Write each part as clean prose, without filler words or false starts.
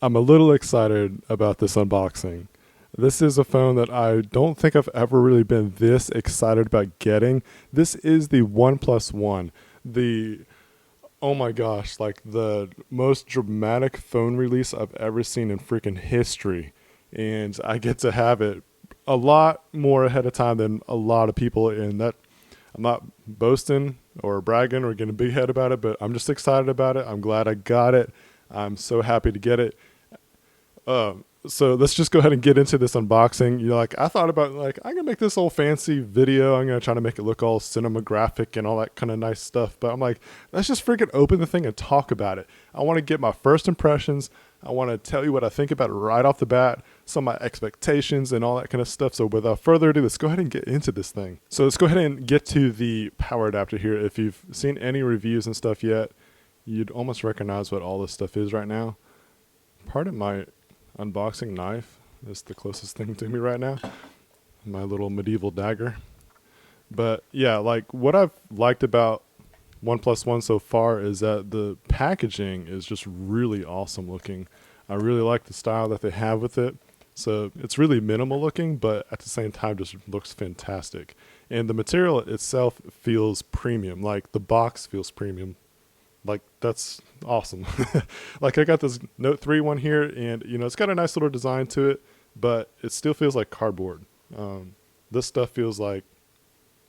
I'm a little excited about this unboxing. This is a phone that I don't think I've ever really been this excited about getting. This is the OnePlus One. The, oh my gosh, like the most dramatic phone release I've ever seen in freaking history. And I get to have it a lot more ahead of time than a lot of people, and that I'm not boasting or bragging or getting a big head about it, but I'm just excited about it. I'm glad I got it. I'm so happy to get it. So let's just go ahead and get into this unboxing. You know, like I thought about like I'm gonna make this whole fancy video. I'm gonna try to make it look all cinematographic and all that kind of nice stuff. But I'm like, let's just freaking open the thing and talk about it. I want to get my first impressions. I want to tell you what I think about it right off the bat, some of my expectations and all that kind of stuff. So without further ado, let's go ahead and get into this thing. So let's go ahead and get to the power adapter here. If you've seen any reviews and stuff yet, you'd almost recognize what all this stuff is right now. Pardon my unboxing knife. Is the closest thing to me right now. My little medieval dagger. But yeah, like what I've liked about OnePlus One so far is that the packaging is just really awesome looking. I really like the style that they have with it. So it's really minimal looking, but at the same time just looks fantastic. And the material itself feels premium. Like the box feels premium. Like that's awesome. Like I got this Note 3 one here, and you know it's got a nice little design to it, but it still feels like cardboard. This stuff feels like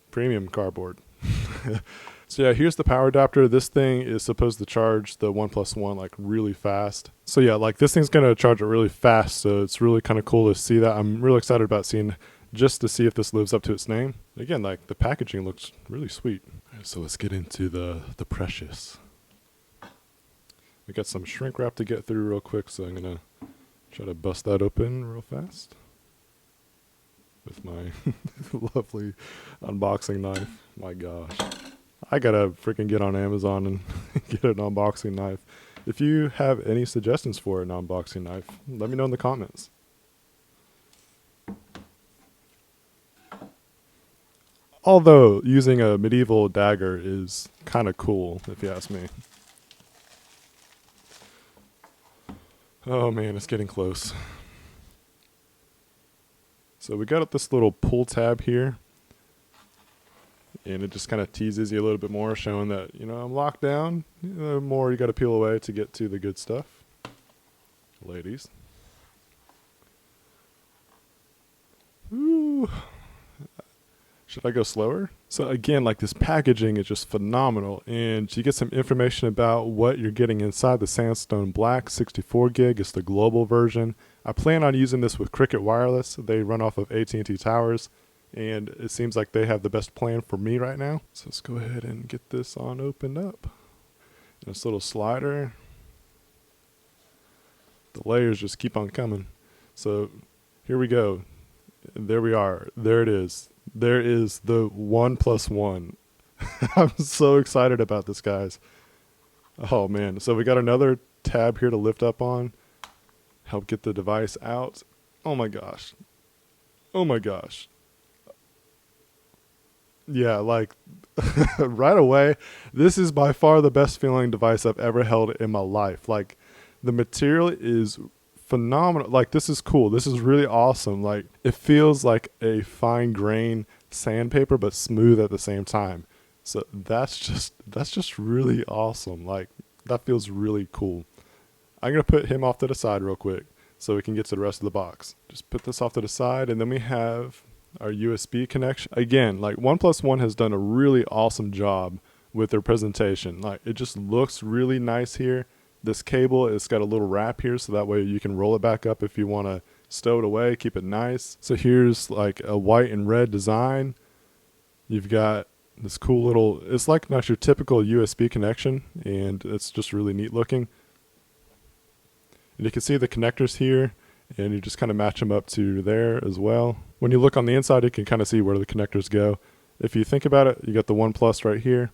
premium cardboard. So yeah, here's the power adapter. This thing is supposed to charge the OnePlus One like really fast. So yeah, like this thing's gonna charge it really fast. So it's really kind of cool to see that. I'm really excited about seeing, just to see if this lives up to its name. Again, like the packaging looks really sweet. All right, so let's get into the precious. We got some shrink wrap to get through real quick, so I'm gonna try to bust that open real fast with my lovely unboxing knife. My gosh. I gotta freaking get on Amazon and get an unboxing knife. If you have any suggestions for an unboxing knife, let me know in the comments. Although using a medieval dagger is kind of cool, if you ask me. Oh man, it's getting close. So we got this little pull tab here, and it just kind of teases you a little bit more, showing that, you know, I'm locked down. The more you got to peel away to get to the good stuff. Ladies. Ooh. Should I go slower? So again, like this packaging is just phenomenal, and you get some information about what you're getting inside the Sandstone Black 64 gig. It's the global version. I plan on using this with Cricket Wireless. They run off of AT&T towers, and it seems like they have the best plan for me right now. So let's go ahead and get this on opened up. And this little slider. The layers just keep on coming. So here we go. There we are. There it is. There is the OnePlus One. I'm so excited about this, guys. Oh man. So we got another tab here to lift up on. Help get the device out. Oh my gosh. Oh my gosh. Yeah, like right away, this is by far the best feeling device I've ever held in my life. Like the material is phenomenal. Like this is cool. This is really awesome. Like it feels like a fine grain sandpaper, but smooth at the same time. So that's just really awesome. Like that feels really cool. I'm gonna put him off to the side real quick so we can get to the rest of the box. Just put this off to the side, and then we have our USB connection. Again, like OnePlus One has done a really awesome job with their presentation. Like it just looks really nice here. This cable, it's got a little wrap here, so that way you can roll it back up if you want to stow it away, keep it nice. So here's like a white and red design. You've got this cool little, it's like not your typical USB connection, and it's just really neat looking. And you can see the connectors here, and you just kind of match them up to there as well. When you look on the inside, you can kind of see where the connectors go. If you think about it, you got the OnePlus right here.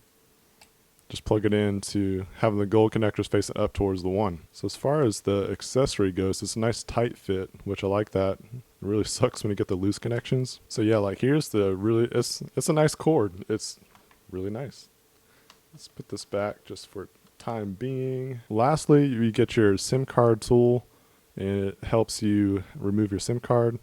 Just plug it in to having the gold connectors facing up towards the One. So as far as the accessory goes, it's a nice tight fit, which I like that. It really sucks when you get the loose connections. So yeah, like here's the really, it's a nice cord. It's really nice. Let's put this back just for time being. Lastly, you get your SIM card tool. and it helps you remove your SIM card.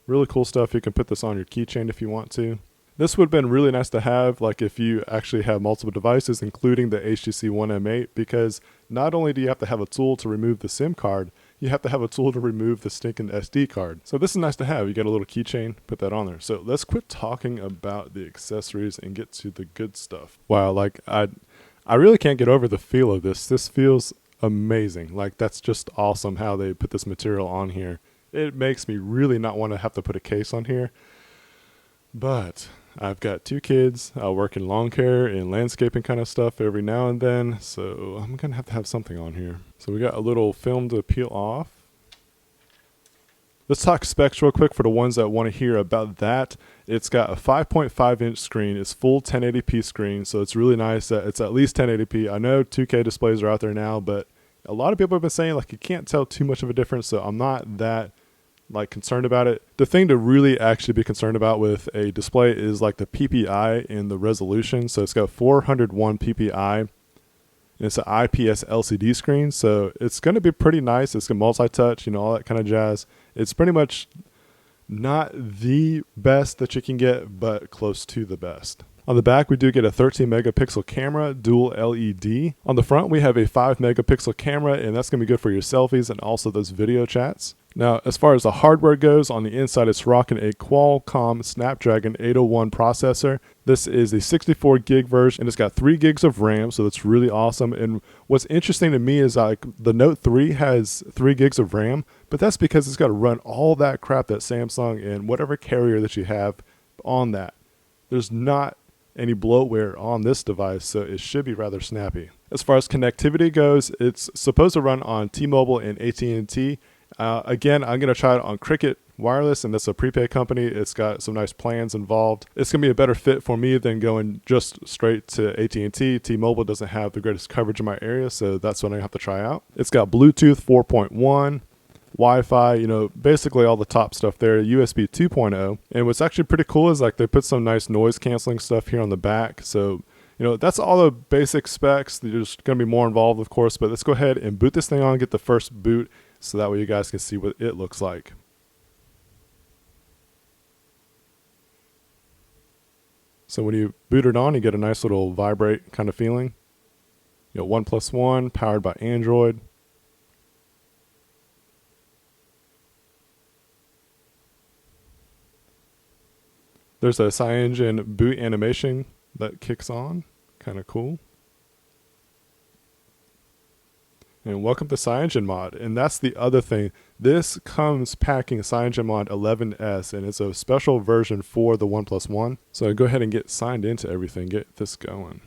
Really cool stuff. You can put this on your keychain if you want to. This would have been really nice to have, like if you actually have multiple devices, including the HTC One M8, because not only do you have to have a tool to remove the SIM card, you have to have a tool to remove the stinking SD card. So this is nice to have. You get a little keychain, put that on there. So let's quit talking about the accessories and get to the good stuff. Wow, like I really can't get over the feel of this. This feels amazing. Like that's just awesome how they put this material on here. It makes me really not want to have to put a case on here. But I've got 2 kids. I work in lawn care and landscaping kind of stuff every now and then, so I'm going to have something on here. So we got a little film to peel off. Let's talk specs real quick for the ones that want to hear about that. It's got a 5.5 inch screen. It's full 1080p screen, so it's really nice that it's at least 1080p. I know 2K displays are out there now, but a lot of people have been saying like you can't tell too much of a difference, so I'm not that like concerned about it. The thing to really actually be concerned about with a display is like the PPI and the resolution. So it's got 401 PPI and it's an IPS LCD screen. So it's going to be pretty nice. It's going to multi-touch, you know, all that kind of jazz. It's pretty much not the best that you can get, but close to the best. On the back, we do get a 13 megapixel camera, dual LED. On the front, we have a 5 megapixel camera, and that's going to be good for your selfies and also those video chats. Now, as far as the hardware goes, on the inside, it's rocking a Qualcomm Snapdragon 801 processor. This is the 64 gig version, and it's got 3 gigs of RAM, so that's really awesome. And what's interesting to me is like the Note 3 has 3 gigs of RAM, but that's because it's got to run all that crap that Samsung and whatever carrier that you have on that. There's not any bloatware on this device, so it should be rather snappy. As far as connectivity goes, it's supposed to run on T-Mobile and AT&T. Again, I'm going to try it on Cricket Wireless, and that's a prepaid company. It's got some nice plans involved. It's going to be a better fit for me than going just straight to AT&T. T-Mobile doesn't have the greatest coverage in my area, so that's what I have to try out. It's got Bluetooth 4.1, Wi-Fi, you know, basically all the top stuff there, USB 2.0. And what's actually pretty cool is like they put some nice noise canceling stuff here on the back. So, you know, that's all the basic specs. There's going to be more involved, of course, but let's go ahead and boot this thing on, get the first boot, so that way you guys can see what it looks like. So when you boot it on, you get a nice little vibrate kind of feeling. You know, OnePlus One, powered by Android. There's a CyanogenMod boot animation that kicks on. Kind of cool. And welcome to CyanogenMod. And that's the other thing. This comes packing CyanogenMod 11S, and it's a special version for the OnePlus One. So go ahead and get signed into everything. Get this going.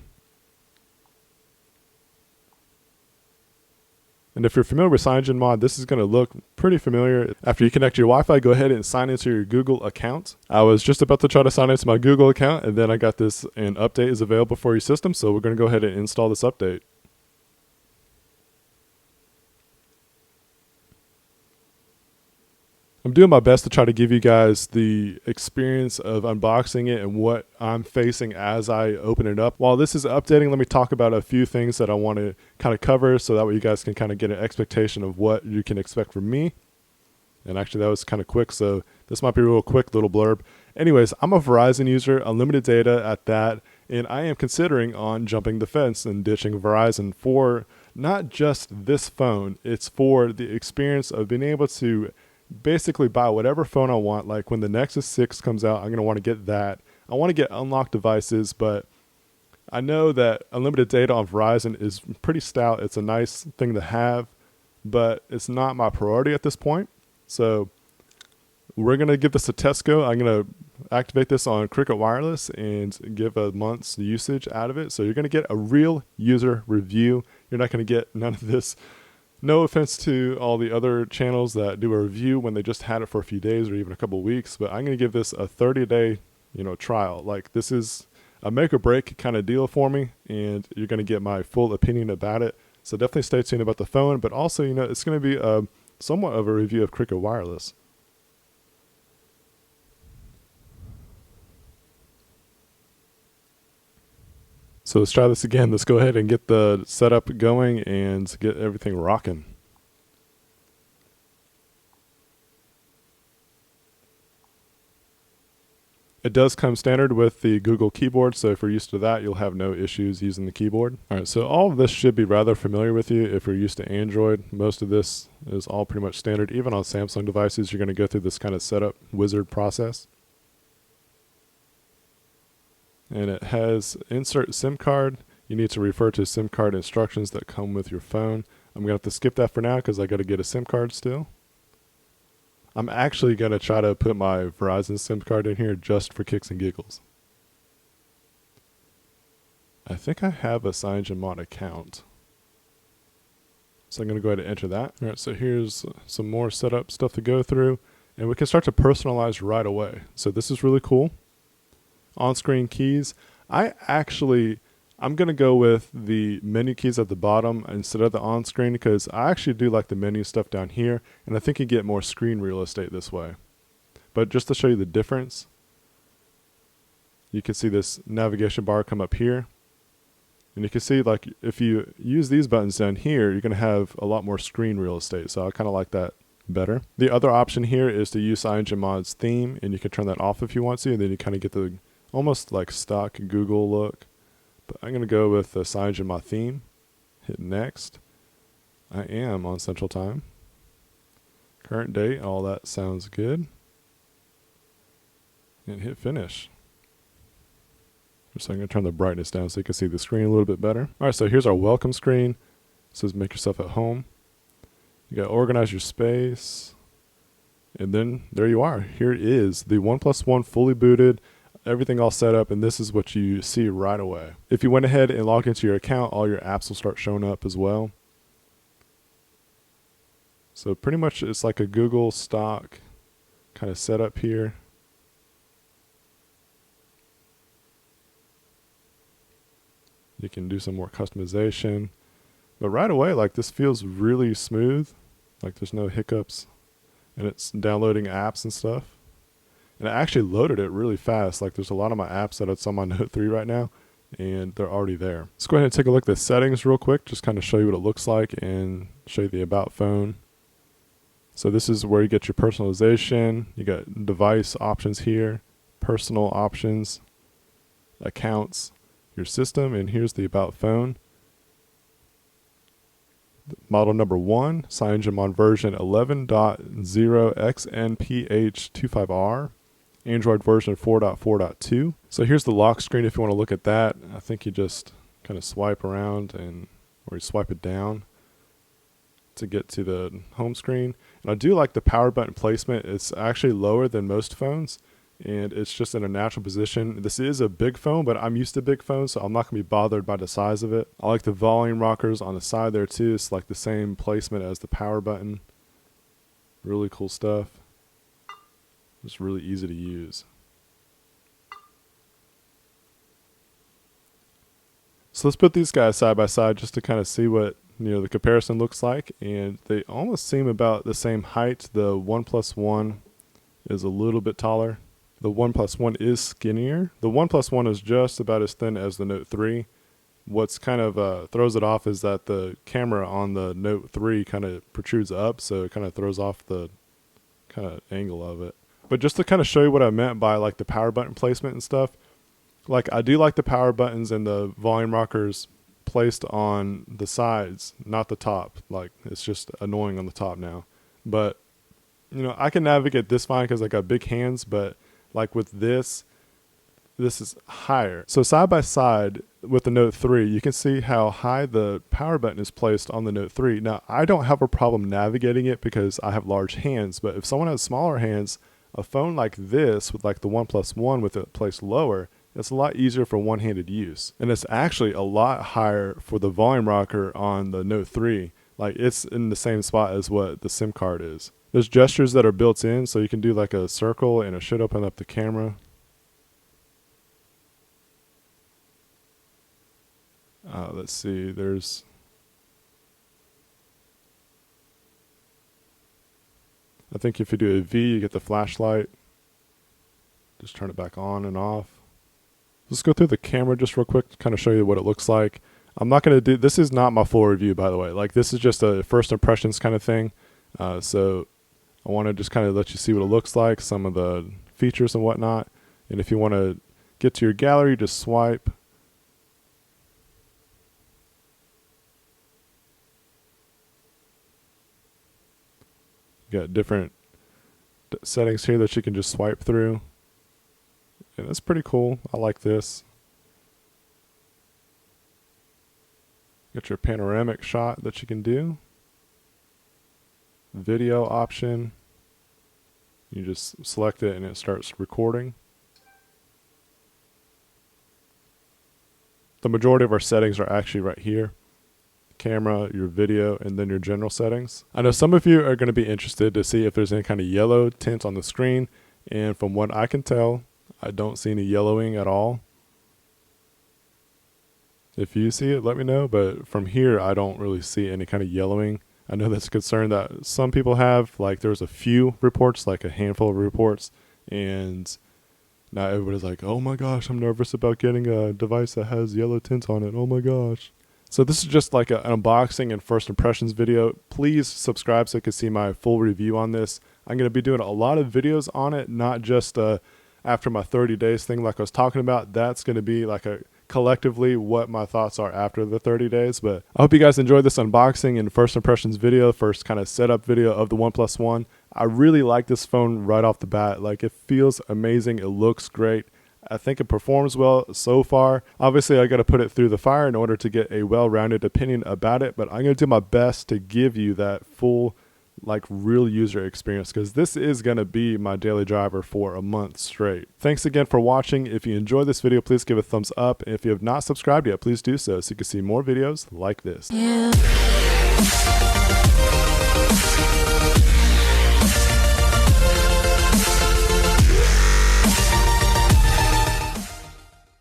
And if you're familiar with CyanogenMod, this is going to look pretty familiar. After you connect your Wi-Fi, go ahead and sign into your Google account. I was just about to try to sign into my Google account, and then I got this, an update is available for your system. So we're going to go ahead and install this update. I'm doing my best to try to give you guys the experience of unboxing it and what I'm facing as I open it up. While this is updating, let me talk about a few things that I want to kind of cover so that way you guys can kind of get an expectation of what you can expect from me. And actually that was kind of quick, so this might be a real quick little blurb. Anyways, I'm a Verizon user, unlimited data at that, and I am considering on jumping the fence and ditching Verizon for not just this phone. It's for the experience of being able to basically buy whatever phone I want. Like when the Nexus 6 comes out, I'm going to want to get that. I want to get unlocked devices, but I know that unlimited data on Verizon is pretty stout. It's a nice thing to have, but it's not my priority at this point. So we're going to give this a test go. I'm going to activate this on Cricket Wireless and give a month's usage out of it. So you're going to get a real user review. You're not going to get none of this. No offense to all the other channels that do a review when they just had it for a few days or even a couple of weeks, but I'm going to give this a 30-day, trial. Like this is a make or break kind of deal for me, and you're going to get my full opinion about it. So definitely stay tuned about the phone, but also, it's going to be somewhat of a review of Cricket Wireless. So let's try this again. Let's go ahead and get the setup going and get everything rocking. It does come standard with the Google keyboard, so if you're used to that, you'll have no issues using the keyboard. All right, so all of this should be rather familiar with you if you're used to Android. Most of this is all pretty much standard. Even on Samsung devices, you're going to go through this kind of setup wizard process. And it has insert SIM card. You need to refer to SIM card instructions that come with your phone. I'm going to have to skip that for now because I got to get a SIM card still. I'm actually going to try to put my Verizon SIM card in here just for kicks and giggles. I think I have a CyanogenMod account. So I'm going to go ahead and enter that. All right, so here's some more setup stuff to go through. And we can start to personalize right away. So this is really cool. On-screen keys. I'm going to go with the menu keys at the bottom instead of the on-screen because I actually do like the menu stuff down here, and I think you get more screen real estate this way. But just to show you the difference, you can see this navigation bar come up here. And you can see, like, if you use these buttons down here, you're going to have a lot more screen real estate. So I kind of like that better. The other option here is to use CyanogenMod's theme, and you can turn that off if you want to, and then you kind of get the almost like stock Google look. But I'm going to go with the CyanogenMod theme. Hit next. I am on Central Time. Current date, all that sounds good. And hit finish. So I'm going to turn the brightness down so you can see the screen a little bit better. Alright, so here's our welcome screen. It says make yourself at home. You got to organize your space. And then there you are. Here it is, the OnePlus One fully booted. Everything all set up, and this is what you see right away. If you went ahead and logged into your account, all your apps will start showing up as well. So pretty much it's like a Google stock kind of setup here. You can do some more customization. But right away, like, this feels really smooth. Like there's no hiccups. And it's downloading apps and stuff. And I actually loaded it really fast. Like there's a lot of my apps that it's on my Note 3 right now, and they're already there. Let's go ahead and take a look at the settings real quick, just kind of show you what it looks like and show you the About phone. So this is where you get your personalization. You got device options here, personal options, accounts, your system, and here's the About phone. Model number 1, CyanogenMod version 11.0xnph25R. Android version 4.4.2. So here's the lock screen if you want to look at that. I think you just kind of swipe around or you swipe it down to get to the home screen. And I do like the power button placement. It's actually lower than most phones, and it's just in a natural position. This is a big phone, but I'm used to big phones, so I'm not going to be bothered by the size of it. I like the volume rockers on the side there too. It's like the same placement as the power button. Really cool stuff. It's really easy to use. So let's put these guys side by side just to kind of see what the comparison looks like, and they almost seem about the same height. The OnePlus One is a little bit taller. The OnePlus One is skinnier. The OnePlus One is just about as thin as the Note 3. What's kind of throws it off is that the camera on the Note 3 kind of protrudes up, so it kind of throws off the kind of angle of it. But just to kind of show you what I meant by like the power button placement and stuff, like I do like the power buttons and the volume rockers placed on the sides, not the top. Like it's just annoying on the top now. But I can navigate this fine because I got big hands, but like with this is higher. So side by side with the Note 3, you can see how high the power button is placed on the Note 3. Now, I don't have a problem navigating it because I have large hands, but if someone has smaller hands, a phone like this with like the OnePlus One with it placed lower, it's a lot easier for one-handed use. And it's actually a lot higher for the volume rocker on the Note 3. Like it's in the same spot as what the SIM card is. There's gestures that are built in, so you can do like a circle and it should open up the camera. Let's see, I think if you do a V, you get the flashlight. Just turn it back on and off. Let's go through the camera just real quick to kind of show you what it looks like. I'm not going to do, this is not my full review, by the way. Like this is just a first impressions kind of thing. So I want to just kind of let you see what it looks like, some of the features and whatnot. And if you want to get to your gallery, just swipe. You got different settings here that you can just swipe through. And that's pretty cool. I like this. Got your panoramic shot that you can do. Video option. You just select it and it starts recording. The majority of our settings are actually right here. Camera, your video, and then your general settings. I know some of you are going to be interested to see if there's any kind of yellow tint on the screen. And from what I can tell, I don't see any yellowing at all. If you see it, let me know. But from here, I don't really see any kind of yellowing. I know that's a concern that some people have. Like there's a few reports, like a handful of reports. And now everybody's like, oh my gosh, I'm nervous about getting a device that has yellow tint on it. Oh my gosh. So this is just like an unboxing and first impressions video. Please subscribe so you can see my full review on this. I'm going to be doing a lot of videos on it, not just after my 30 days thing like I was talking about. That's going to be like a collectively what my thoughts are after the 30 days. But I hope you guys enjoyed this unboxing and first impressions video, first kind of setup video of the OnePlus One. I really like this phone right off the bat. Like it feels amazing. It looks great. I think it performs well so far. Obviously, I got to put it through the fire in order to get a well-rounded opinion about it, but I'm going to do my best to give you that full, like, real user experience because this is going to be my daily driver for a month straight. Thanks again for watching. If you enjoyed this video, please give it a thumbs up. And if you have not subscribed yet, please do so you can see more videos like this. Yeah.